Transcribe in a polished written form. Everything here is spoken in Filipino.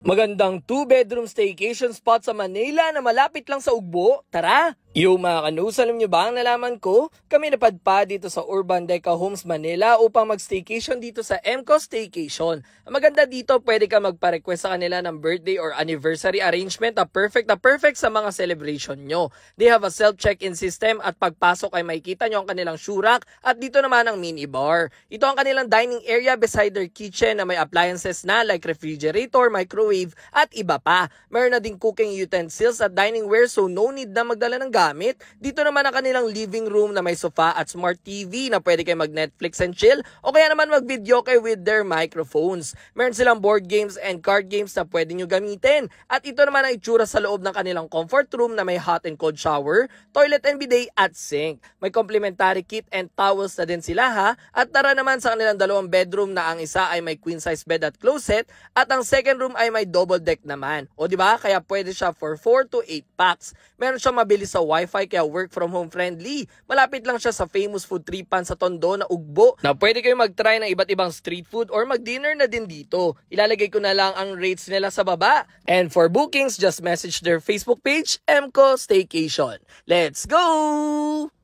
Magandang 2-bedroom staycation spot sa Manila na malapit lang sa Ugbo. Tara! Yo mga kanus, alam nyo ba ang nalaman ko? Kami napadpa dito sa Urban Deca Homes Manila upang mag-staycation dito sa MCO Staycation. Ang maganda dito, pwede ka magpa-request sa kanila ng birthday or anniversary arrangement na perfect sa mga celebration nyo. They have a self-check-in system at pagpasok ay makikita nyo ang kanilang shoe rack at dito naman ang minibar. Ito ang kanilang dining area beside their kitchen na may appliances na like refrigerator, microwave at iba pa. Meron na din cooking utensils at dining ware so no need na magdala ng gamit. Dito naman ang kanilang living room na may sofa at smart TV na pwede kayo mag-Netflix and chill o kaya naman mag-video kayo with their microphones. Meron silang board games and card games na pwede nyo gamitin. At ito naman ang itsura sa loob ng kanilang comfort room na may hot and cold shower, toilet and bidet at sink. May complimentary kit and towels na din sila ha. At tara naman sa kanilang dalawang bedroom na ang isa ay may queen size bed at closet at ang second room ay may double deck naman. O diba? Kaya pwede siya for 4 to 8 packs. Meron siyang mabilis sa wifi kaya work from home friendly. Malapit lang siya sa famous food tripan sa Tondo na Ugbo na pwede kayo mag-try ng iba't ibang street food or mag-dinner na din dito. Ilalagay ko na lang ang rates nila sa baba. And for bookings, just message their Facebook page, MCO Staycation. Let's go!